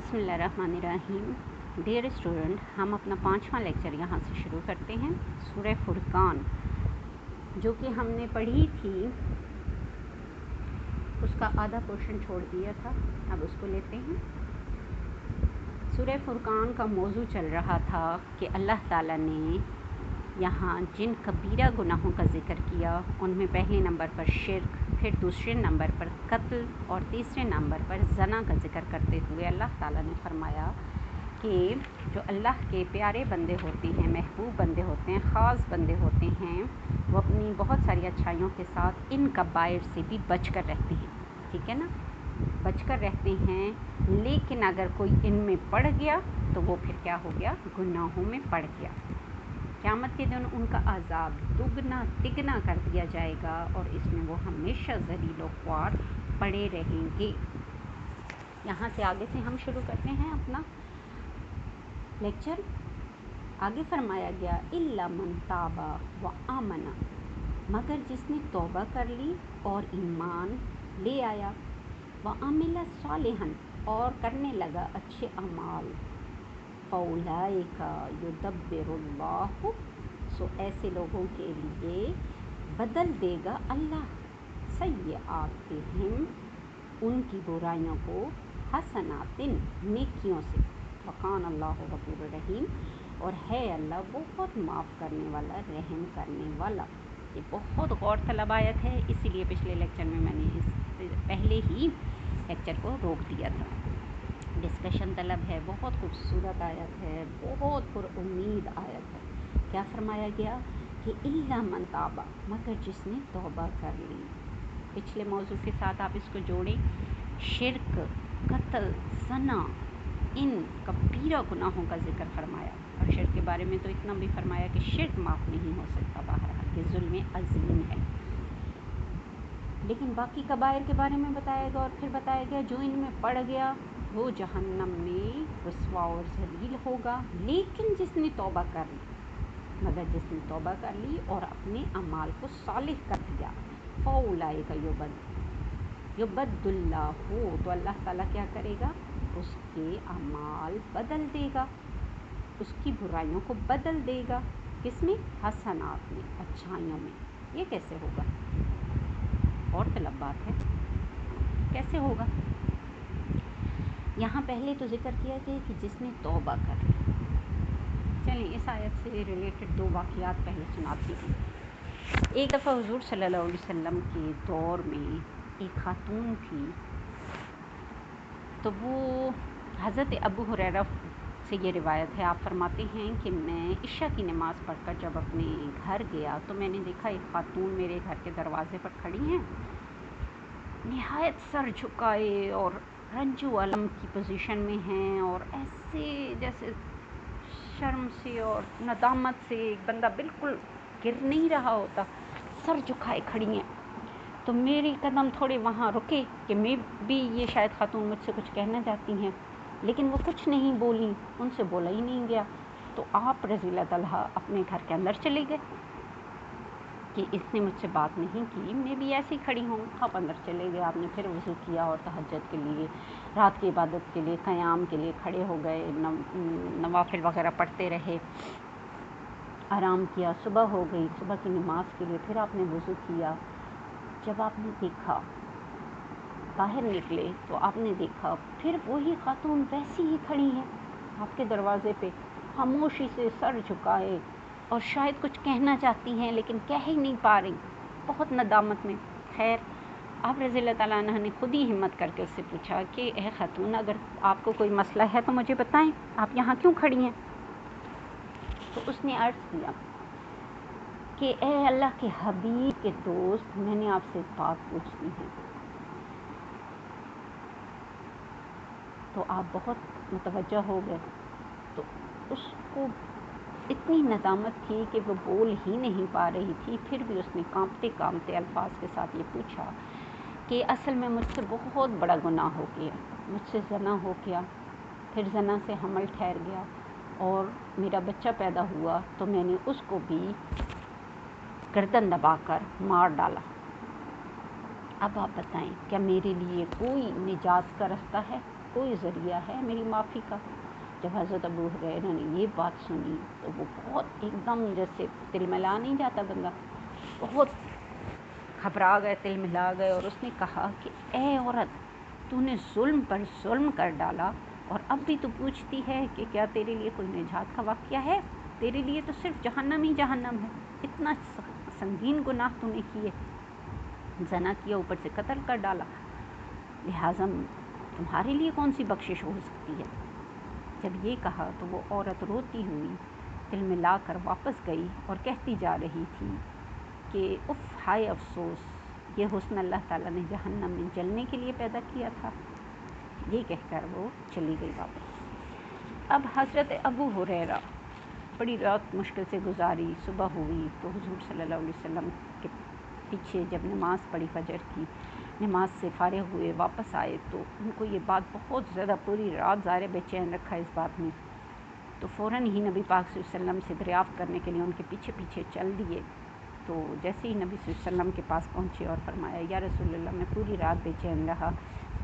बिस्मिल्लाहिर्रहमानिर्रहीम। Dear student, हम अपना 5वां लेक्चर यहाँ से शुरू करते हैं। सूरह फुरकान जो कि हमने पढ़ी थी उसका आधा पोर्शन छोड़ दिया था, अब उसको लेते हैं। सूरह फुरकान का मौजू चल रहा था कि अल्लाह ताला ने यहाँ जिन कबीरा गुनाहों का ज़िक्र किया, उनमें पहले नंबर पर शिर्क, फिर दूसरे नंबर पर कत्ल और तीसरे नंबर पर ज़ना का ज़िक्र करते हुए अल्लाह ताला ने फरमाया कि जो अल्लाह के प्यारे बंदे होते हैं, महबूब बंदे होते हैं, ख़ास बंदे होते हैं, वो अपनी बहुत सारी अच्छाइयों के साथ इन कबाइर से भी बचकर रहते हैं। ठीक है ना, बचकर रहते हैं। लेकिन अगर कोई इनमें पड़ गया तो वो फिर क्या हो गया, गुनाहों में पड़ गया। क़यामत के दिन उनका अज़ाब दुगना तिगना कर दिया जाएगा और इसमें वो हमेशा ज़लील व ख्वार पड़े रहेंगे। यहाँ से आगे से हम शुरू करते हैं अपना लेक्चर। आगे फरमाया गया इल्ला मन ताबा व आमना, मगर जिसने तौबा कर ली और ईमान ले आया, व आमिला सालिहन और करने लगा अच्छे अमाल, फ़ौलाइका युदब्बिरुल्लाहु, सो ऐसे लोगों के लिए बदल देगा अल्लाह सय्यातिहिम, उनकी बुराइयों को, हसनातिन नेकियों से, वकान अल्लाहु गफूरुर रहीम, और है अल्लाह बहुत माफ़ करने वाला, रहम करने वाला। ये बहुत गौर तलब आयत है, इसीलिए पिछले लेक्चर में मैंने इस पहले ही लेक्चर को रोक दिया था। डिस्कशन तलब है, बहुत खूबसूरत आयत है, बहुत पुरुम्मीद आयत है। क्या फरमाया गया कि इल्ला मन ताबा, मगर जिसने तौबा कर ली। पिछले मौजू के साथ आप इसको जोड़ें, शिर्क, कत्ल, ज़ना, इन कबीरा गुनाहों का जिक्र फरमाया। और शिर्क के बारे में तो इतना भी फरमाया कि शिर्क माफ़ नहीं हो सकता, बहरहाल ये जुल्म अज़ीम है। लेकिन बाकी कबायर के बारे में बताया गया, और फिर बताया गया जो इनमें पड़ गया वो जहन्नम में रुस्वा और ज़लील होगा। लेकिन जिसने तौबा कर ली, मगर जिसने तौबा कर ली और अपने अमाल को सालिह कर दिया, फ़ौलाइका युबद्दुल्लाहु, तो अल्लाह ताला क्या करेगा, उसके अमाल बदल देगा, उसकी बुराइयों को बदल देगा। किसमें? हसनात में, अच्छाइयों में। ये कैसे होगा? और तलब बात है, कैसे होगा? यहाँ पहले तो जिक्र किया गया कि जिसने तौबा कर ली। चलें इस आयत से रिलेटेड दो वाक़यात पहले सुनाती हूँ। एक दफ़ा हुज़ूर सल्लल्लाहु अलैहि वसल्लम के दौर में एक खातून थी, तो वो हज़रत अबू हुरैरा से ये रिवायत है, आप फरमाते हैं कि मैं इशा की नमाज़ पढ़कर जब अपने घर गया तो मैंने देखा एक खातून मेरे घर के दरवाज़े पर खड़ी हैं, निहायत सर झुकाए और रंजू अलम की पोजीशन में हैं, और ऐसे जैसे शर्म से और नदामत से एक बंदा बिल्कुल गिर नहीं रहा होता, सर झुकाए खड़ी हैं। तो मेरे कदम थोड़े वहाँ रुके कि मैं भी ये शायद खातून मुझसे कुछ कहना चाहती हैं, लेकिन वो कुछ नहीं बोली, उनसे बोला ही नहीं गया। तो आप रज़ियल्लाहु तआला अपने घर के अंदर चले गए कि इसने मुझसे बात नहीं की, मैं भी ऐसी खड़ी हूँ। आप अंदर चले गए, आपने फिर वज़ू किया और तहज्जुद के लिए, रात की इबादत के लिए, क़याम के लिए खड़े हो गए, नवाफिल वग़ैरह पढ़ते रहे, आराम किया। सुबह हो गई, सुबह की नमाज के लिए फिर आपने वज़ू किया। जब आपने देखा, बाहर निकले तो आपने देखा फिर वही खातून वैसी ही खड़ी हैं आपके दरवाज़े पे, खामोशी से सर झुकाए, और शायद कुछ कहना चाहती हैं लेकिन कह ही नहीं पा रही, बहुत नदामत में। खैर, आप रज़ियल्लाहु तआला अन्हा ने खुद ही हिम्मत करके उससे पूछा कि ए खातून, अगर आपको कोई मसला है तो मुझे बताएं, आप यहाँ क्यों खड़ी हैं? तो उसने अर्ज़ किया कि ए अल्लाह के हबीब के दोस्त, मैंने आपसे एक बात पूछनी है। तो आप बहुत मुतवज्जह हो गए। तो उसको इतनी नदामत थी कि वो बोल ही नहीं पा रही थी, फिर भी उसने कांपते कांपते अल्फाज के साथ ये पूछा कि असल में मुझसे बहुत बड़ा गुनाह हो गया, मुझसे ज़ना हो गया, फिर ज़ना से हमल ठहर गया और मेरा बच्चा पैदा हुआ, तो मैंने उसको भी गर्दन दबाकर मार डाला। अब आप बताएं, क्या मेरे लिए कोई निजात का रास्ता है? کوئی ذریعہ ہے میری معافی کا؟ جب حضرت ابو ہریرہ نے یہ بات سنی تو وہ بہت ایک دم جیسے تلملا نہیں جاتا بندہ، بہت گھبرا گئے، تلملا گئے، اور اس نے کہا کہ اے عورت، تو نے ظلم پر ظلم کر ڈالا اور اب بھی تو پوچھتی ہے کہ کیا تیرے لیے کوئی نجات کا واقعہ ہے؟ تیرے لیے تو صرف جہنم ہی جہنم ہے۔ اتنا سنگین گناہ تو نے کیے، زنا کیا، اوپر سے قتل کر ڈالا، لہٰذا تمہارے لیے کون سی بخشش ہو سکتی ہے؟ جب یہ کہا تو وہ عورت روتی ہوئی تلملا کر واپس گئی اور کہتی جا رہی تھی کہ اف، ہائے افسوس، یہ حسن اللہ تعالیٰ نے جہنم میں جلنے کے لیے پیدا کیا تھا۔ یہ کہہ کر وہ چلی گئی واپس۔ اب حضرت ابو ہریرہ بڑی رات مشکل سے گزاری، صبح ہوئی تو حضور صلی اللہ علیہ وسلم کے پیچھے جب نماز پڑھی، فجر کی نماز سے فارغ ہوئے، واپس آئے تو ان کو یہ بات بہت زیادہ، پوری رات ظاہر بے چین رکھا اس بات میں، تو فوراً ہی نبی پاک صلی اللہ علیہ وسلم سے دریافت کرنے کے لیے ان کے پیچھے پیچھے چل دیے۔ تو جیسے ہی نبی صلی اللہ علیہ وسلم کے پاس پہنچے اور فرمایا، یا رسول اللہ، میں پوری رات بے چین رہا،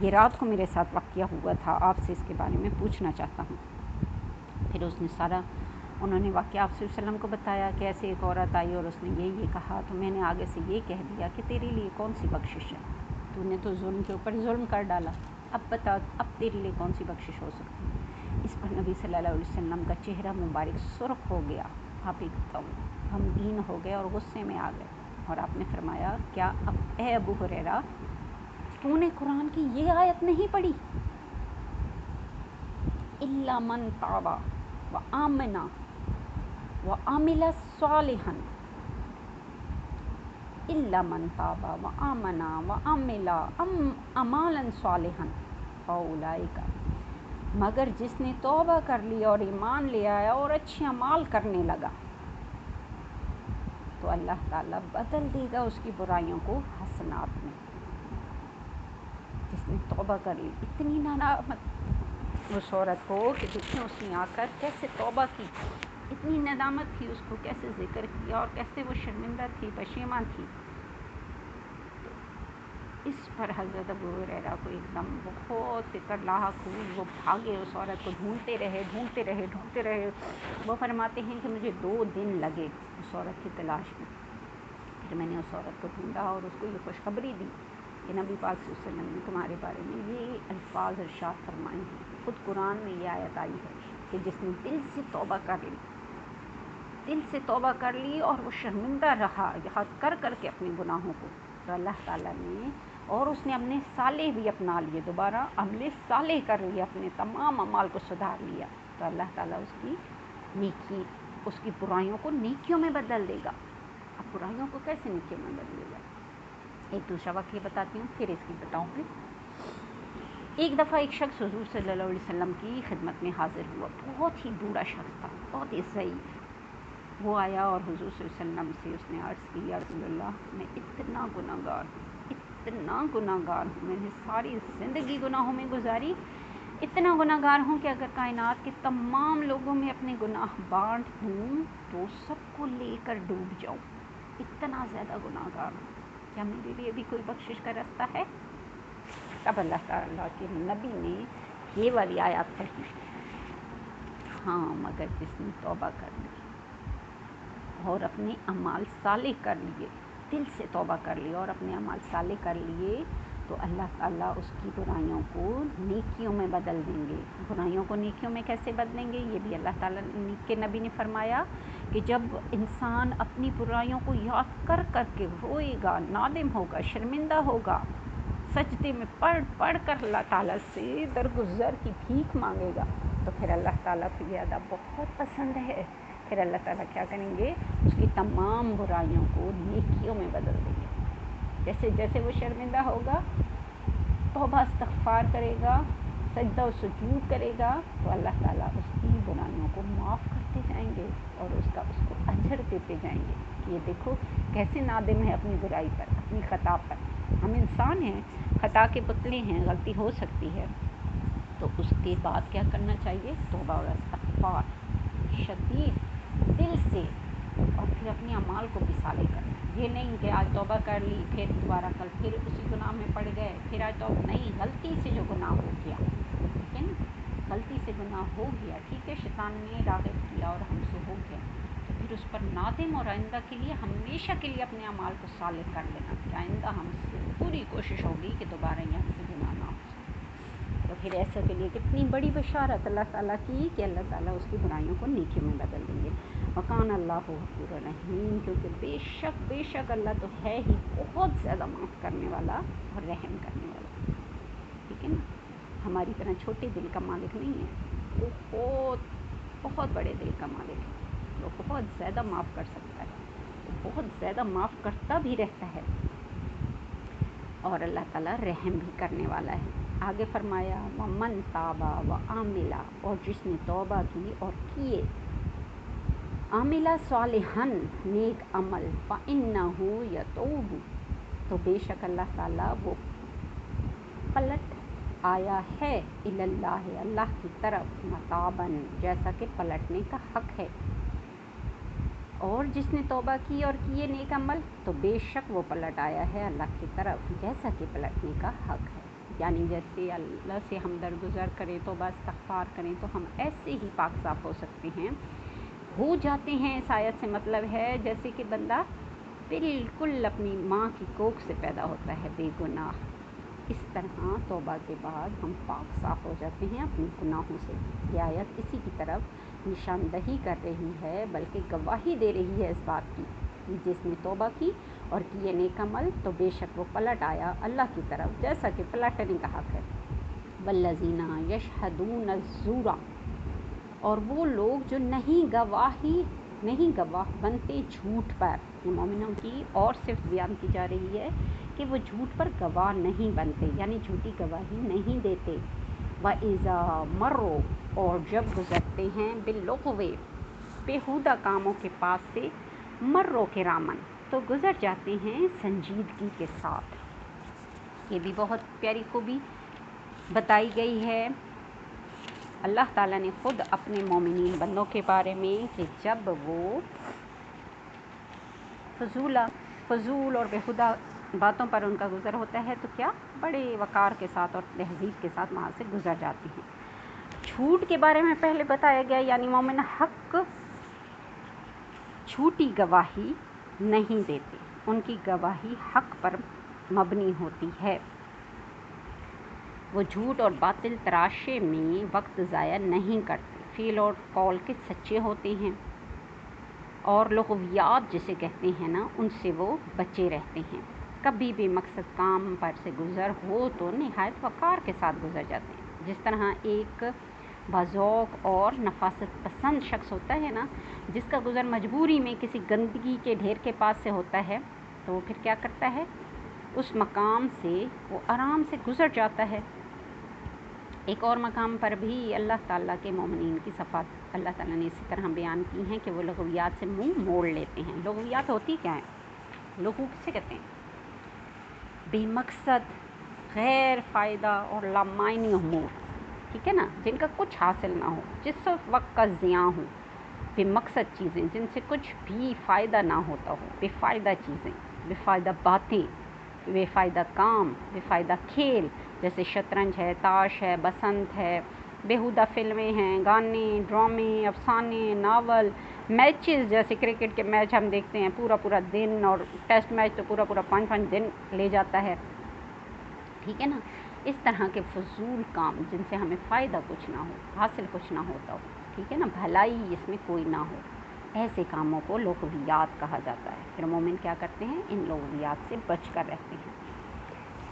یہ رات کو میرے ساتھ واقعہ ہوا تھا، آپ سے اس کے بارے میں پوچھنا چاہتا ہوں۔ پھر اس نے سارا، انہوں نے واقعہ آپ صلی اللہ علیہ وسلم کو بتایا کہ ایسے ایک عورت آئی اور اس نے یہ کہا، تو میں نے آگے سے یہ کہہ دیا کہ تیرے لیے کون سی بخشش ہے؟ تو نے تو ظلم کے اوپر ظلم کر ڈالا، اب بتا اب تیرے لیے کون سی بخشش ہو سکتی ہے؟ اس پر نبی صلی اللہ علیہ وسلم کا چہرہ مبارک سرخ ہو گیا، آپ ایک دم غمگین ہو گئے اور غصے میں آ گئے، اور آپ نے فرمایا، کیا اب اے ابو ہریرہ، تو نے قرآن کی یہ آیت نہیں پڑھی؟ الا من تاب وآمن وعمل صالحا، الا من تاب وآمن وعمل عملا صالحا فاولئک، مگر جس نے توبہ کر لی اور ایمان لے آیا اور اچھے اعمال کرنے لگا تو اللہ تعالیٰ بدل دے گا اس کی برائیوں کو حسنات میں۔ جس نے توبہ کر لی، اتنی ندامت اس عورت کو کہ دیکھیں اس نے آ کر کیسے توبہ کی، اتنی ندامت تھی اس کو، کیسے ذکر کیا اور کیسے وہ شرمندہ تھی، پشیماں تھی۔ اس پر حضرت ابو ہریرہ کو ایک دم بہت فکر لاحق ہوئی، وہ بھاگے، اس عورت کو ڈھونڈتے رہے۔ وہ فرماتے ہیں کہ مجھے 2 دن لگے اس عورت کی تلاش میں۔ پھر میں نے اس عورت کو ڈھونڈا اور اس کو یہ خوشخبری دی کہ نبی پاک صلی اللہ علیہ وسلم نے تمہارے بارے میں یہ الفاظ ارشاد فرمائے ہیں، خود قرآن میں یہ آیت آئی ہے کہ جس نے دل سے توبہ کر لی اور وہ شرمندہ رہا یاد کر کے اپنے گناہوں کو، تو اللہ تعالیٰ نے، اور اس نے اپنے صالح بھی اپنا لیے، دوبارہ عمل صالح کر لیا، اپنے تمام اعمال کو سدھار لیا، تو اللہ تعالیٰ اس کی نیکی، اس کی برائیوں کو نیکیوں میں بدل دے گا۔ اب برائیوں کو کیسے نیکیوں میں بدلے گا؟ ایک دوسرا واقعہ بتاتی ہوں، پھر اس کی بتاؤں گی۔ ایک دفعہ ایک شخص حضور صلی اللہ علیہ وسلم کی خدمت میں حاضر ہوا، بہت ہی بوڑھا شخص تھا، بہت ہی ضعیف۔ وہ آیا اور حضور صلی اللہ علیہ وسلم سے اس نے عرض کی، یا رسول اللہ، میں اتنا گناہگار ہوں، میں نے ساری زندگی گناہوں میں گزاری، اتنا گناہگار ہوں کہ اگر کائنات کے تمام لوگوں میں اپنے گناہ بانٹ دوں تو سب کو لے کر ڈوب جاؤں، اتنا زیادہ گناہگار ہوں، کیا میرے لیے بھی کوئی بخشش کا رستہ ہے؟ تب اللہ تعالیٰ کے نبی نے یہ والی آیات پڑھی، ہاں، مگر جس نے توبہ کر لی اور اپنے اعمال صالح کر لیے، دل سے توبہ کر لی اور اپنے اعمال صالح کر لیے، تو اللہ تعالیٰ اس کی برائیوں کو نیکیوں میں بدل دیں گے۔ برائیوں کو نیکیوں میں کیسے بدلیں گے؟ یہ بھی اللہ تعالیٰ کے نبی نے فرمایا کہ جب انسان اپنی برائیوں کو یاد کر کے روئے گا، نادم ہوگا، شرمندہ ہوگا، سجدے میں پڑھ کر اللہ تعالیٰ سے درگزر کی بھیک مانگے گا، تو پھر اللہ تعالیٰ کو یہ ادا بہت پسند ہے۔ پھر اللہ تعالیٰ کیا کریں گے؟ اس کی تمام برائیوں کو نیکیوں میں بدل دیں گے۔ جیسے جیسے وہ شرمندہ ہوگا، توبہ استغفار کرے گا، سجدہ و سجود کرے گا، تو اللہ تعالیٰ اس کی برائیوں کو معاف کرتے جائیں گے اور اس کو اجر دیتے جائیں گے کہ یہ دیکھو کیسے نادم ہے اپنی برائی پر، اپنی خطا پر۔ ہم انسان ہیں، خطا کے پتلے ہیں، غلطی ہو سکتی ہے، تو اس کے بعد کیا کرنا چاہیے؟ توبہ اور استغفار شدید دل سے، اور پھر اپنے اعمال کو بھی صالح کرنا۔ یہ نہیں کہ آج توبہ کر لی، پھر دوبارہ کل پھر اسی گناہ میں پڑ گئے، پھر آج توبہ نہیں، غلطی سے جو گناہ ہو گیا है ना, गलती से गुनाह हो गया, ठीक है, शैतान ने राग़िब किया और हमसे हो गया, तो फिर उस पर नादिम और आइंदा के लिए हमेशा के लिए अपने अमाल को सालिक कर लेना कि आइंदा हमसे पूरी कोशिश होगी कि दोबारा ये हमसे गुनाह ना हो। तो फिर ऐसे के लिए कितनी बड़ी बशारत अल्लाह ताला की कि अल्लाह ताला उसकी बुराइयों को नेकियों में बदल देंगे। वकान अल्लाह गफूर रहीम, क्योंकि बेशक अल्लाह तो है ही बहुत ज़्यादा माफ़ करने वाला और रहम करने वाला, ठीक है ना। हमारी तरह छोटे दिल का मालिक नहीं है, वो बहुत बड़े दिल का मालिक है, वो बहुत ज़्यादा माफ़ कर सकता है, वो बहुत ज़्यादा माफ़ करता भी रहता है और अल्लाह ताला रहम भी करने वाला है। आगे फरमाया वमन ताबा व आमिला, और जिसने तौबा की और किए, आमिला सालिहन नेक अमल, फ़इन्नहु यतूबु, तो बेशक अल्लाह ताला वो पलट आया है इल्लल्लाह, अल्लाह की तरफ, मताबन, जैसा कि पलटने का हक़ है। और जिसने तौबा की और किए नेक अमल, तो बेशक वो पलट आया है अल्लाह की तरफ, जैसा कि पलटने का हक़ है। यानी जैसे अल्लाह से हम दरगुज़र करें, तौबा इस्तग़फ़ार करें, तो हम ऐसे ही पाक साफ़ हो सकते हैं, हो जाते हैं। इस आयत से मतलब है जैसे कि बंदा बिल्कुल अपनी माँ की कोख से पैदा होता है बेगुनाह, इस तरह तौबा के बाद हम पाक साफ़ हो जाते हैं अपने गुनाहों से। यह आयत इसी की तरफ निशानदही कर रही है, बल्कि गवाही दे रही है इस बात की कि जिसने तौबा की और किए नेक अमल, तो बेशक वो पलट आया अल्लाह की तरफ, जैसा कि पलटने का हक़ है। वल्लज़ीना यशहदून ज़ूरा, और वो लोग जो नहीं गवाह बनते झूठ पर। ये मोमिनों की और सिर्फ बयान की जा रही है कि वो झूठ पर गवाह नहीं बनते, यानी झूठी गवाही नहीं देते। व इज़ा मर्रो, और जब गुज़रते हैं बिल्लुग़्वे, बेहुदा कामों के पास से, मर्रो के रामन, तो गुज़र जाते हैं संजीदगी के साथ। ये भी बहुत प्यारी खूबी बताई गई है अल्लाह ताला ने ख़ुद अपने मोमिनीन बंदों के बारे में कि जब वो फजूल और बेहुदा बातों पर उनका गुज़र होता है तो क्या बड़े वक़ार के साथ और तहज़ीब के साथ वहाँ से गुज़र जाते हैं। झूठ के बारे में पहले बताया गया, यानी मोमिन हक़ झूठी गवाही नहीं देते, उनकी गवाही हक़ पर मबनी होती है। वो झूठ और बातिल तराशे में वक्त ज़ाया नहीं करते, फ़ील और कौल के सच्चे होते हैं, और लग़वियात जिसे कहते हैं ना, उनसे वो बचे रहते हैं। कभी भी मकसद काम पर से गुज़र हो तो निहायत वक़ार के साथ गुज़र जाते हैं। जिस तरह एक बाज़ौक़ और नफासत पसंद शख्स होता है ना, जिसका गुज़र मजबूरी में किसी गंदगी के ढेर के पास से होता है, तो वो फिर क्या करता है, उस मकाम से वो आराम से गुज़र जाता है। एक और मकाम पर भी अल्लाह ताला के मोमिनीन की सफ़ात अल्लाह ताला ने इसी तरह बयान की हैं कि वो लग़वियात से मुंह मोड़ लेते हैं। लग़वियात होती क्या है? लघु किसे कहते हैं? बेमकसद, गैर फ़ायदा और लामायनी उमूर, ठीक है ना, जिनका कुछ हासिल ना हो, जिस वक्त का ज़िया हो, बेमकसद चीज़ें जिनसे कुछ भी फ़ायदा ना होता हो, बेफ़ायदा चीज़ें, बेफ़ायदा बातें, बेफ़ायदा काम, बेफ़ायदा खेल, जैसे शतरंज है, ताश है, बसंत है, बेहुदा फ़िल्में हैं, गाने, ड्रामे, अफ़साने, नावल, मैचेस, जैसे क्रिकेट के मैच हम देखते हैं पूरा दिन, और टेस्ट मैच तो पूरा 5-5 दिन ले जाता है, ठीक है ना। इस तरह के फजूल काम जिनसे हमें फ़ायदा कुछ ना हो, हासिल कुछ ना होता हो, ठीक है ना, भलाई इसमें कोई ना हो, ऐसे कामों को लग़वियात कहा जाता है। फिर मोमिन क्या करते हैं, इन लग़वियात से बच कर रहते हैं।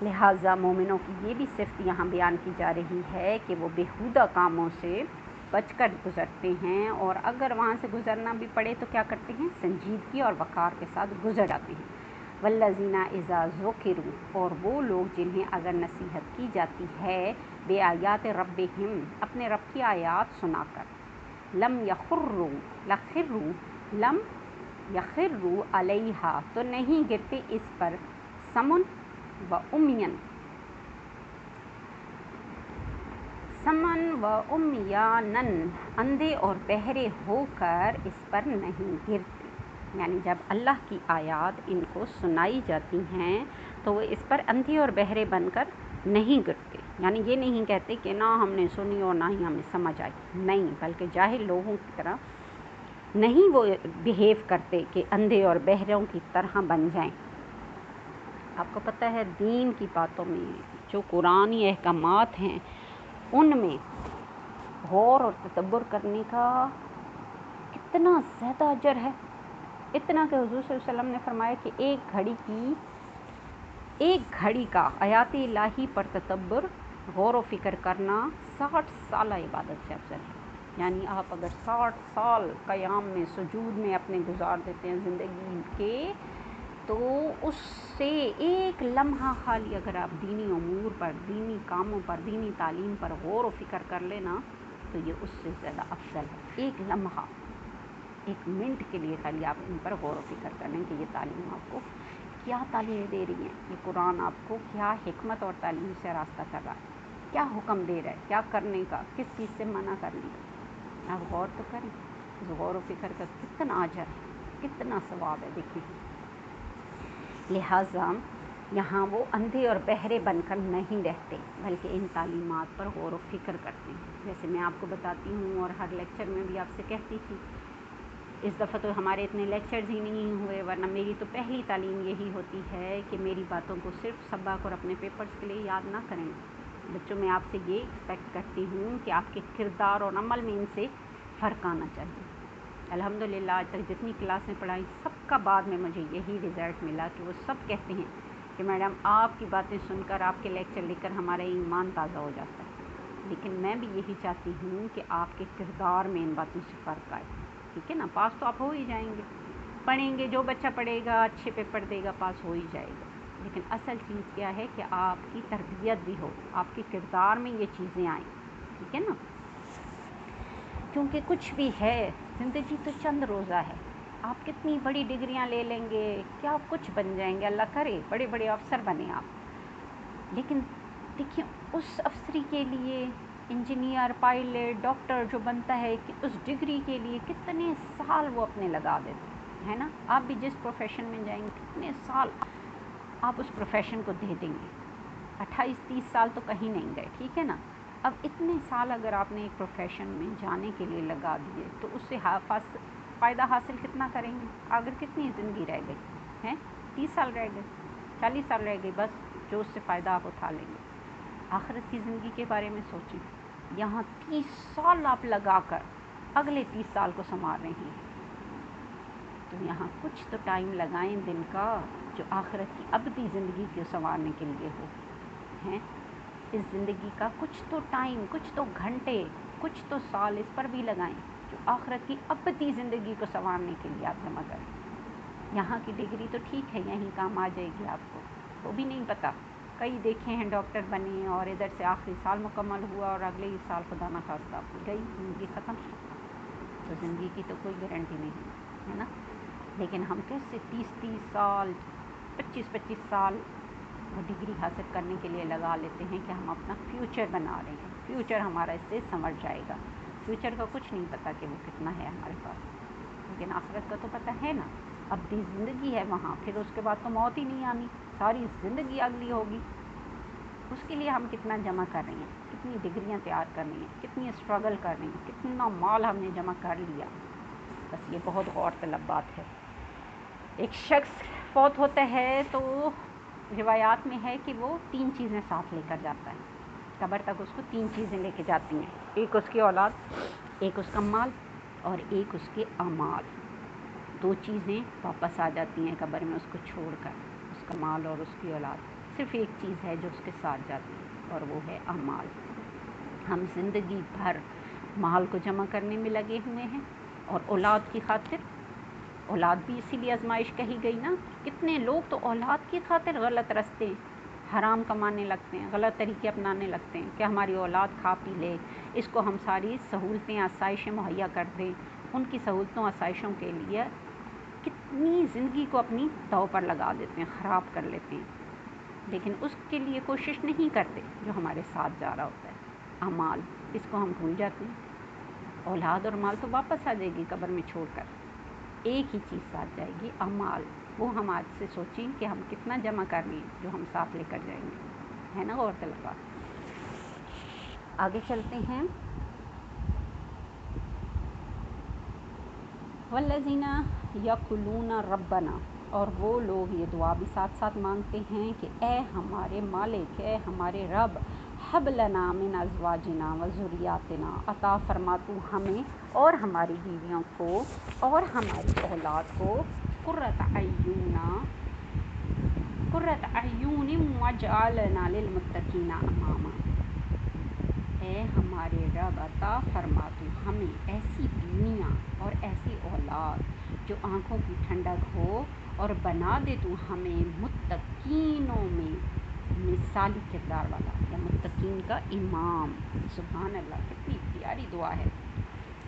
लिहाजा मोमिनों की ये भी सिफ़त यहाँ बयान की जा रही है कि वो बेहुदा कामों से बचकर गुज़रते हैं, और अगर वहाँ से गुज़रना भी पड़े तो क्या करते हैं, संजीदगी और वक़ार के साथ गुज़र जाते हैं। वल्लज़ीना इज़ा ज़ुकिरू, और वो लोग जिन्हें अगर नसीहत की जाती है बेआयात रब्बिहिम, अपने रब की आयात सुनाकर, लम यख़िर्रू अलैहा, तो नहीं गिरते इस पर, समन व उम्यानन, अंधे और बहरे होकर इस पर नहीं गिरते। यानी जब अल्लाह की आयात इनको सुनाई जाती हैं तो वो इस पर अंधे और बहरे बनकर نہیں کرتے، یعنی یہ نہیں کہتے کہ نہ ہم نے سنی اور نہ ہی ہمیں سمجھ آئی، نہیں، بلکہ جاہل لوگوں کی طرح نہیں وہ بیہیو کرتے کہ اندھے اور بہروں کی طرح بن جائیں۔ آپ کو پتہ ہے دین کی باتوں میں جو قرآنی احکامات ہیں ان میں غور اور تدبر کرنے کا کتنا زیادہ اجر ہے، اتنا کہ حضور صلی اللہ علیہ وسلم نے فرمایا کہ ایک گھڑی کا آیات الہی پر تدبر، غور و فکر کرنا 60 سالہ عبادت سے افضل ہے۔ یعنی آپ اگر 60 سال قیام میں سجود میں اپنے گزار دیتے ہیں زندگی کے، تو اس سے ایک لمحہ خالی اگر آپ دینی امور پر، دینی کاموں پر، دینی تعلیم پر غور و فکر کر لینا تو یہ اس سے زیادہ افضل ہے۔ ایک لمحہ، ایک منٹ کے لیے خالی آپ ان پر غور و فکر کر لیں کہ یہ تعلیم آپ کو کیا تعلیم دے رہی ہیں، یہ قرآن آپ کو کیا حکمت اور تعلیم سے راستہ کر رہا ہے، کیا حکم دے رہا ہے، کیا کرنے کا، کس چیز سے منع کرنے کا۔ آپ غور تو کریں، اس غور و فکر کا کتنا اجر ہے، کتنا ثواب ہے، دیکھیں۔ لہٰذا یہاں وہ اندھے اور بہرے بن کر نہیں رہتے، بلکہ ان تعلیمات پر غور و فکر کرتے ہیں۔ جیسے میں آپ کو بتاتی ہوں اور ہر لیکچر میں بھی آپ سے کہتی تھی، اس دفعہ تو ہمارے اتنے لیکچرز ہی نہیں ہوئے، ورنہ میری تو پہلی تعلیم یہی ہوتی ہے کہ میری باتوں کو صرف سبق اور اپنے پیپرز کے لیے یاد نہ کریں۔ بچوں میں آپ سے یہ ایکسپیکٹ کرتی ہوں کہ آپ کے کردار اور عمل میں ان سے فرق آنا چاہیے۔ الحمدللہ آج تک جتنی کلاسیں پڑھائیں سب کا بعد میں مجھے یہی رزلٹ ملا کہ وہ سب کہتے ہیں کہ میڈم آپ کی باتیں سن کر، آپ کے لیکچر لکھ کر ہمارا ایمان تازہ ہو جاتا ہے۔ لیکن میں بھی یہی چاہتی ہوں کہ آپ کے کردار میں ان باتوں سے فرق آئے، ٹھیک ہے نا؟ پاس تو آپ ہو ہی جائیں گے، پڑھیں گے، جو بچہ پڑھے گا اچھے پیپر دے گا پاس ہو ہی جائے گا۔ لیکن اصل چیز کیا ہے کہ آپ کی تربیت بھی ہو، آپ کے کردار میں یہ چیزیں آئیں، ٹھیک ہے نا؟ کیونکہ کچھ بھی ہے، زندگی تو چند روزہ ہے۔ آپ کتنی بڑی ڈگریاں لے لیں گے، کیا کچھ بن جائیں گے، اللہ کرے بڑے بڑے افسر بنیں آپ، لیکن دیکھیں اس افسری کے لیے انجینئر، پائلٹ، ڈاکٹر جو بنتا ہے کہ اس ڈگری کے لیے کتنے سال وہ اپنے لگا دیتے ہیں نا۔ آپ بھی جس پروفیشن میں جائیں گے کتنے سال آپ اس پروفیشن کو دے دیں گے، 28-30 سال تو کہیں نہیں گئے، ٹھیک ہے نا؟ اب اتنے سال اگر آپ نے ایک پروفیشن میں جانے کے لیے لگا دیے تو اس سے فائدہ حاصل کتنا کریں گے؟ اگر کتنی زندگی رہ گئی ہیں، 30 سال رہ گئے، 40 سال رہ گئی، بس جو اس سے فائدہ آپ اٹھا لیں گے۔ آخرت کی زندگی کے بارے میں سوچیں، یہاں 30 سال آپ لگا کر اگلے 30 سال کو سنوار رہے ہیں، تو یہاں کچھ تو ٹائم لگائیں دن کا جو آخرت کی ابدی زندگی کو سنوارنے کے لیے ہو ہیں۔ اس زندگی کا کچھ تو ٹائم، کچھ تو گھنٹے، کچھ تو سال اس پر بھی لگائیں جو آخرت کی ابدی زندگی کو سنوارنے کے لیے آپ جمع کریں۔ یہاں کی ڈگری تو ٹھیک ہے یہیں کام آ جائے گی آپ کو، وہ بھی نہیں پتہ، کئی دیکھے ہیں ڈاکٹر بنے اور ادھر سے آخری سال مکمل ہوا اور اگلے ہی سال خدا نخواستہ گئی زندگی ختم، تو زندگی کی تو کوئی گارنٹی نہیں ہے نا۔ لیکن ہم کیسے 30 سال، 25 سال وہ ڈگری حاصل کرنے کے لیے لگا لیتے ہیں کہ ہم اپنا فیوچر بنا رہے ہیں، فیوچر ہمارا اس سے سنور جائے گا۔ فیوچر کا کچھ نہیں پتہ کہ وہ کتنا ہے ہمارے پاس، لیکن آخرت کا تو پتہ ہے نا، ابدی زندگی ہے وہاں، پھر اس کے بعد تو موت ہی نہیں آنی، ساری زندگی اگلی ہوگی۔ اس کے لیے ہم کتنا جمع کر رہے ہیں، کتنی ڈگریاں تیار کر رہی ہیں، کتنی اسٹرگل کر رہے ہیں، کتنا مال ہم نے جمع کر لیا، بس یہ بہت غور طلب بات ہے۔ ایک شخص فوت ہوتا ہے تو روایات میں ہے کہ وہ 3 چیزیں ساتھ لے کر جاتا ہے، قبر تک اس کو 3 چیزیں لے کے جاتی ہیں، ایک اس کی اولاد، ایک اس کا مال اور ایک اس کے اعمال۔ 2 چیزیں واپس آ جاتی ہیں قبر میں اس کو چھوڑ کر، اس کا مال اور اس کی اولاد، صرف ایک چیز ہے جو اس کے ساتھ جاتی ہے اور وہ ہے اعمال۔ ہم زندگی بھر مال کو جمع کرنے میں لگے ہوئے ہیں اور اولاد کی خاطر، اولاد بھی اسی لیے آزمائش کہی گئی نا، کتنے لوگ تو اولاد کی خاطر غلط راستے حرام کمانے لگتے ہیں، غلط طریقے اپنانے لگتے ہیں کہ ہماری اولاد کھا پی لے، اس کو ہم ساری سہولتیں آسائشیں مہیا کر دیں۔ ان کی سہولتوں آسائشوں کے لیے کتنی زندگی کو اپنی داؤ پر لگا دیتے ہیں، خراب کر لیتے ہیں، لیکن اس کے لیے کوشش نہیں کرتے جو ہمارے ساتھ جا رہا ہوتا ہے، اعمال، اس کو ہم بھول جاتے ہیں۔ اولاد اور مال تو واپس آ جائے گی قبر میں چھوڑ کر، ایک ہی چیز ساتھ جائے گی، اعمال، وہ ہم آج سے سوچیں کہ ہم کتنا جمع کر رہے ہیں جو ہم ساتھ لے کر جائیں گے۔ है ना गौरतलब बात। आगे चलते हैं। वल्लज़ीना यक़ूलूना रब्बना, और वो लोग ये दुआ भी साथ साथ मांगते हैं कि ए हमारे मालिक, ए हमारे रब, हब लना मिन अज़वाजिना व ज़ुर्रियातिना, अता फरमा तू हमें और हमारी बीवियों को और हमारी औलाद को कुर्रत अय्युन वजअलना लिलमुत्तकीना इमामा। ए हमारे रब, अता फरमा तू हमें ऐसी बीवियाँ और ऐसी औलाद जो आँखों की ठंडक हो, और बना दे तू हमें मुत्तकीनों में मिसाली किरदार वाला, या मुत्तकीन का इमाम। सुभान अल्लाह, कितनी प्यारी दुआ है।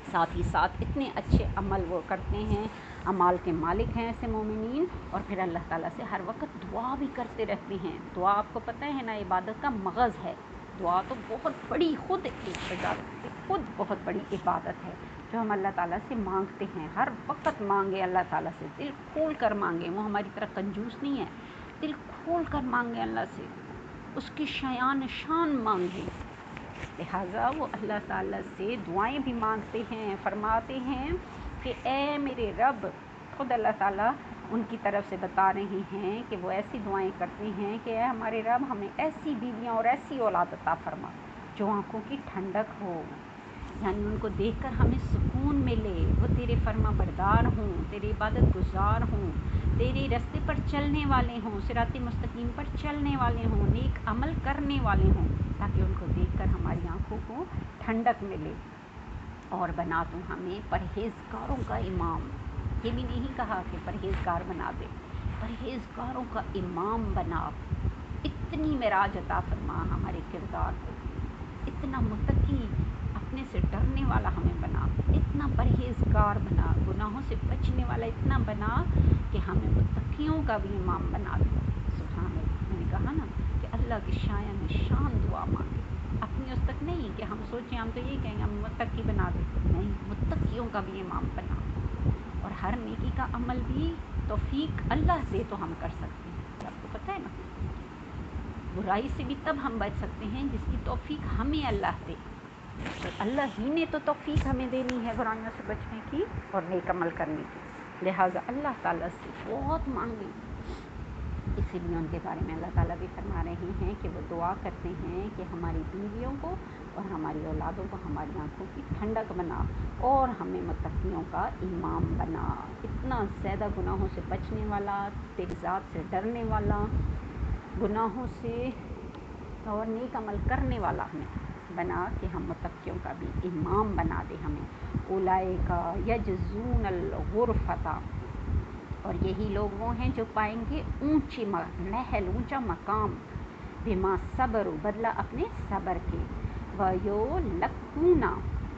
साथ ही साथ इतने अच्छे अमल वो करते हैं, अमाल के मालिक हैं ऐसे मोमिनीन, और फिर अल्लाह ताला से हर वक्त दुआ भी करते रहते हैं। दुआ आपको पता है ना, इबादत का मगज़ है। दुआ तो बहुत बड़ी, खुद बहुत बड़ी इबादत है जो हम अल्लाह ताला से मांगते हैं। हर वक्त मांगे अल्लाह ताला से, दिल खोल कर मांगे। वो हमारी तरह कंजूस नहीं है, दिल खोल कर मांगे अल्लाह से, उसकी शान मांगे। लिहाजा वो अल्लाह ताला से दुआएं भी मांगते हैं। फरमाते हैं कि ए मेरे रब, खुद अल्लाह ताला उनकी तरफ से बता रहे हैं कि वो ऐसी दुआएं करते हैं कि ए हमारे रब, हमें ऐसी बीवियां और ऐसी औलाद अता फरमा जो आँखों की ठंडक हो, यानी उनको देखकर हमें सुकून मिले। वो तेरे फर्मा बरदार हों, तेरे इबादत गुजार हों, तेरे रास्ते पर चलने वाले हों, सिराते मुस्तकीम पर चलने वाले हों, नेक अमल करने वाले हों, ताकि उनको देखकर हमारी आँखों को ठंडक मिले। और बना तू हमें परहेज़गारों का इमाम। ये भी नहीं कहा कि परहेज़गार बना दे, परहेज़गारों का इमाम बना। इतनी मेराज अता फरमा हमारे किरदार को, इतना मुत्तकी, अपने से डरने वाला हमें बना, इतना परहेज़गार बना, गुनाहों से बचने वाला इतना बना कि हमें मुत्तकियों का भी इमाम बना दे। सुभान अल्लाह। मैंने कहा ना कि अल्लाह की शान दुआ मांगे, अपनी उस तक नहीं कि हम सोचें, हम तो यही कहेंगे हम मुत्तकी बना दे, नहीं, मुत्तकियों का भी इमाम बना। और हर नेकी का अमल भी तौफीक अल्लाह दे तो हम कर सकते हैं। आपको पता है ना, बुराई से भी तब हम बच सकते हैं जिसकी तौफीक हमें अल्लाह दे। तो अल्लाह ही ने तो तौफीक हमें देनी है बुराइयों से बचने की और नेक अमल करने की। लिहाजा अल्लाह ताला से बहुत मांगे। इसीलिए उनके बारे में अल्लाह ताला भी फरमा रहे हैं कि वो दुआ करते हैं कि हमारी बीवियों को और हमारी औलादों को हमारी आँखों की ठंडक बना और हमें मुत्तकियों का इमाम बना। इतना ज़्यादा गुनाहों से बचने वाला, तेरी ज़ात से डरने वाला, गुनाहों से और नेक अमल करने वाला हमें बना कि हम मुत्तकियों का भी इमाम बना दे हमें। उलाइका यजज़ूनल गुरफ़ता, और यही लोग वो हैं जो पाएंगे ऊंची महल, ऊंचा मकाम, बिमा सब्र, बदला अपने सब्र के, वयो लकूना,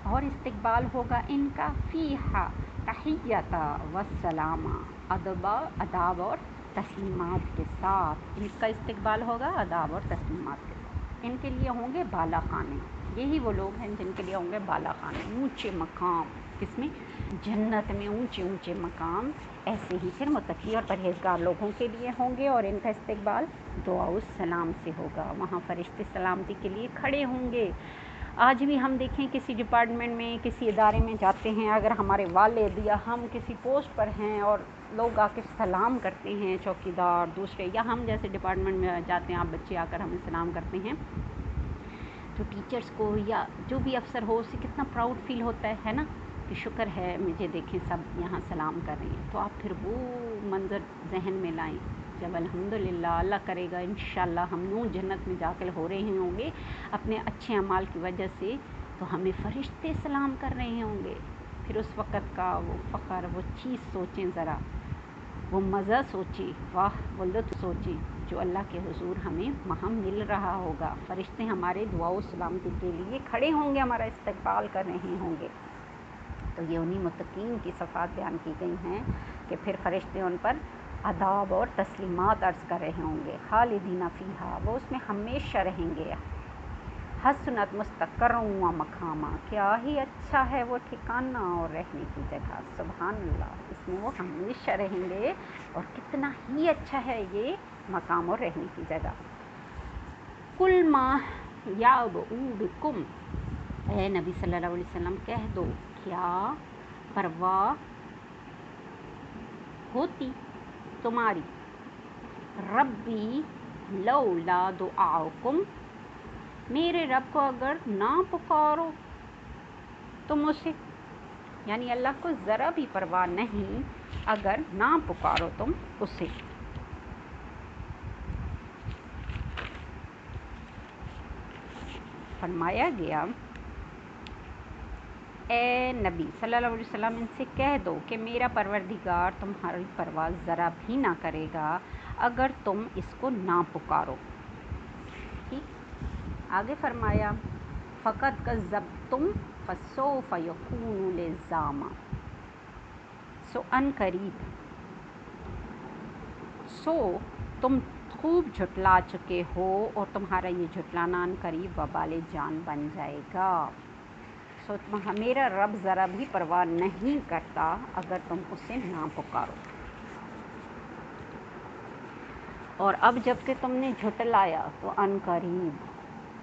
और इस्तकबाल होगा इनका फ़ीहा तहियता वसलामा, अदाब और तस्लीमात के साथ। इनका इस्तकबाल होगा अदाब और तस्लीमात के साथ। इनके लिए होंगे बाला खाने। यही वो लोग हैं जिनके लिए होंगे बाला खाने, ऊंचे मकाम। किसमें? जन्नत में ऊंचे ऊंचे मकाम। ऐसे ही फिर मुत्तकी और परहेज़गार लोगों के लिए होंगे, और इनका इस्तकबाल दुआउस सलाम से होगा। वहाँ फरिश्ते सलामती के लिए खड़े होंगे। आज भी हम देखें किसी डिपार्टमेंट में, किसी इदारे में जाते हैं, अगर हमारे वालिद या हम किसी पोस्ट पर हैं और लोग आके सलाम करते हैं, चौकीदार दूसरे, या हम जैसे डिपार्टमेंट में जाते हैं, आप बच्चे आकर हमें सलाम करते हैं, तो टीचर्स को या जो भी अफसर हो उसे कितना प्राउड फील होता है ना, कि शुक्र है मुझे देखें सब यहाँ सलाम कर रहे हैं। तो आप फिर वो मंज़र जहन में लाएं जब अल्हम्दुलिल्लाह, अल्लाह करेगा इंशाअल्लाह हम यूँ जन्नत में दाखिल हो रहे होंगे अपने अच्छे अमाल की वजह से, तो हमें फ़रिश्ते सलाम कर रहे होंगे। फिर उस वक़्त का वो फ़ख्र, वो चीज़ सोचें ज़रा, वो मज़ा सोचें, वाह वो लुत्फ़ सोचें जो अल्लाह के हुज़ूर हमें वहाँ मिल रहा होगा। फ़रिश्ते हमारे दुआ व सलामती के लिए खड़े होंगे, हमारा इस्तक़बाल कर रहे होंगे। तो ये उन्हीं मुत्तकीन की सिफ़ात बयान की गई हैं कि फिर फ़रिश्ते उन पर अदाब और तस्लीमात अर्ज़ कर रहे होंगे। खालिदीना फ़ीहा, वो उसमें हमेशा रहेंगे। हसनत मुस्तक़र्रन व मक़ामा, क्या ही अच्छा है वो ठिकाना और रहने की जगह। सुभान अल्लाह, इसमें वो हमेशा रहेंगे और कितना ही अच्छा है ये मकाम और रहने की जगह। कुल मा याबऊ बिकुम, ए नबी सल्लल्लाहु अलैहि वसल्लम कह दो क्या परवाह होती तुम्हारी, रब्बी लौला दुआकुम, मेरे रब को अगर ना पुकारो तुम उसे, यानी अल्लाह को ज़रा भी परवाह नहीं अगर ना पुकारो तुम उसे। फरमाया गया ए नबी सल्लल्लाहु अलैहि वसल्लम इनसे कह दो कि मेरा परवरदिगार तुम्हारी परवाह ज़रा भी ना करेगा अगर तुम इसको ना पुकारो। ठीक, आगे फरमाया फ़क़त कज़्ज़बतुम फ़सौफ़ यकूनु लिज़ामा, सो अन करीब सो तुम खूब झुटला चुके हो और तुम्हारा ये झुटलाना अन करीब वबाल जान बन जाएगा। सो मेरा रब ज़रा भी परवाह नहीं करता अगर तुम उसे ना पुकारो। और अब जब कि तुमने झुटलाया तो अनकरीब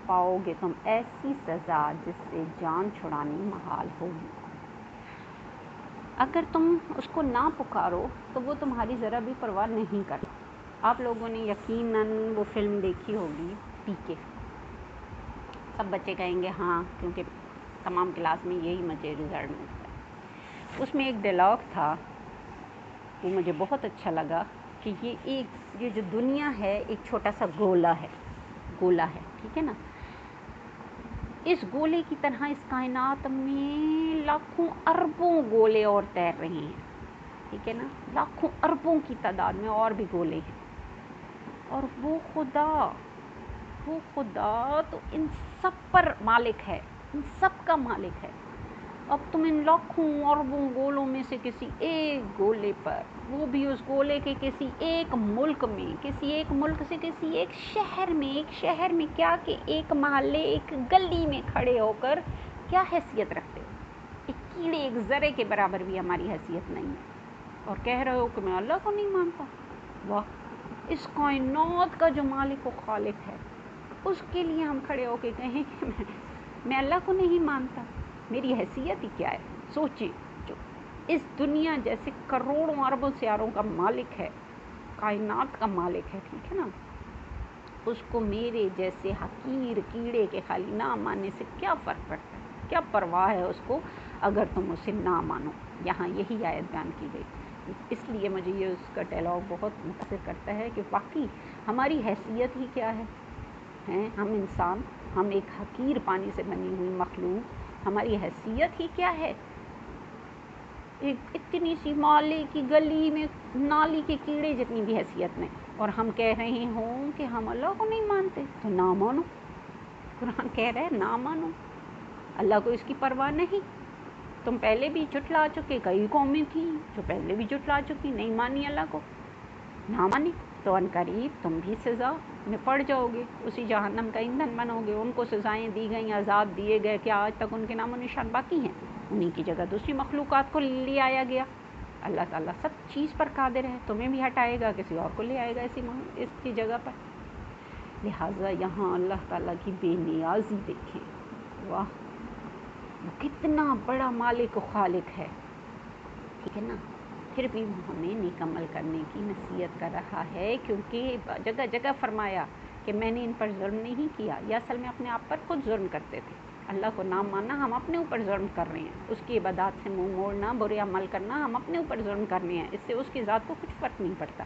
पाओगे तुम ऐसी सज़ा जिससे जान छुड़ानी महाल होगी। अगर तुम उसको ना पुकारो तो वो तुम्हारी ज़रा भी परवाह नहीं करता। आप लोगों ने यकीनन वो फ़िल्म देखी होगी पीके, सब बच्चे कहेंगे हाँ, क्योंकि तमाम क्लास में यही मुझे रिज़ल्ट मिलता है। उसमें एक डायलॉग था वो मुझे बहुत अच्छा लगा कि ये जो दुनिया है एक छोटा सा गोला है, ठीक है ना। इस गोले की तरह इस कायनात में लाखों अरबों गोले और तैर रहे हैं, ठीक है ना, लाखों अरबों की तादाद में और भी गोले हैं। और वो खुदा तो इन सब पर मालिक है, इन सब का मालिक है। अब तुम इन लाखों अरबों गोलों में से किसी एक गोले पर, वो भी उस गोले के किसी एक मुल्क में, किसी एक मुल्क से किसी एक शहर में क्या कि एक महल्ले, एक गली में खड़े होकर क्या हैसियत रखते हो? एक कीड़े, एक ज़रे के बराबर भी हमारी हैसियत नहीं है और कह रहे हो कि मैं अल्लाह को नहीं मानता। वाह, इस कायनात का जो मालिक व खालिक है उसके लिए हम खड़े होकर कहें कि मैं अल्लाह को नहीं मानता, मेरी हैसियत ही क्या है। सोचिए, जो इस दुनिया जैसे करोड़ों अरबों सियारों का मालिक है, कायनात का मालिक है, ठीक है ना, उसको मेरे जैसे हकीर कीड़े के खाली ना मानने से क्या फ़र्क पड़ता है, क्या परवाह है उसको अगर तुम उसे ना मानो। यहाँ यही आयत बयान की गई। इसलिए मुझे ये उसका डायलॉग बहुत मुतासिर करता है कि वाकई हमारी हैसियत ही क्या है। हैं हम इंसान, हम एक हकीर पानी से बनी हुई मखलूक, हमारी हैसियत ही क्या है। एक इतनी सी मोहल्ले की गली में नाली के कीड़े जितनी भी हैसियत नहीं, और हम कह रहे हों कि हम अल्लाह को नहीं मानते, तो ना मानो। कुरान कह रहा है ना मानो, अल्लाह को इसकी परवाह नहीं। तुम पहले भी झुटला चुके, कई कौमें थी जो पहले भी झुटला चुकी, नहीं मानी अल्लाह को, ना मानी तो अनकरीब तुम भी सज़ा में पड़ जाओगे, उसी जहन्नम का ईंधन बनोगे। उनको सज़ाएं दी गई, अज़ाब दिए गए, क्या आज तक उनके नामो निशान बाकी हैं? उन्हीं की जगह दूसरी मखलूक़ात को ले आया गया। अल्लाह ताला सब चीज़ पर कादिर है, तुम्हें भी हटाएगा, किसी और को ले आएगा इसकी जगह पर। लिहाजा यहाँ अल्लाह ताला की बेनियाज़ी देखें, वाह, वो कितना बड़ा मालिक व खालिक है, ठीक है ना। फिर भी वो हमें नेक अमल करने की नसीहत कर रहा है, क्योंकि जगह जगह फरमाया कि मैंने इन पर जुल्म नहीं किया। या असल में अपने आप पर खुद जुल्म करते थे। अल्लाह को ना मानना, हम अपने ऊपर जुल्म कर रहे हैं। उसकी इबादत से मुंह मोड़ना, बुरे अमल करना, हम अपने ऊपर जुल्म कर रहे हैं। इससे उसकी ज़ात को कुछ फ़र्क नहीं पड़ता,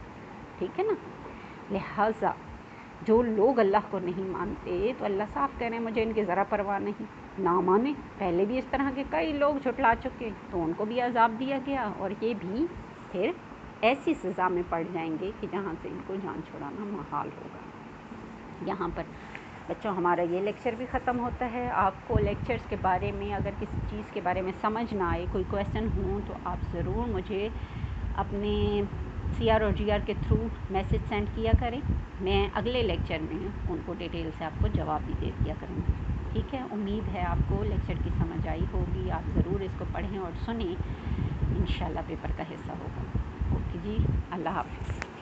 ठीक है ना। लिहाजा जो लोग अल्लाह को नहीं मानते, तो अल्लाह साफ़ कह रहे हैं मुझे इनकी ज़रा परवाह नहीं, ना माने। पहले भी इस तरह के कई लोग झुटला चुके, तो उनको भी अज़ाब दिया गया, और ये भी फिर ऐसी सज़ा में पड़ जाएंगे कि जहाँ से इनको जान छुड़ाना महाल होगा। यहाँ पर बच्चों हमारा ये लेक्चर भी ख़त्म होता है। आपको लेक्चर्स के बारे में अगर किसी चीज़ के बारे में समझ ना आए, कोई क्वेश्चन हो, तो आप ज़रूर मुझे अपने CR और GR के थ्रू मैसेज सेंड किया करें। मैं अगले लेक्चर में उनको डिटेल से आपको जवाब भी दे दिया करूँगी, ठीक है। उम्मीद है आपको लेक्चर की समझ आई होगी। आप ज़रूर इसको पढ़ें और सुनें, इंशाल्लाह पेपर का हिस्सा होगा। ओके जी, अल्लाह हाफ़िज़।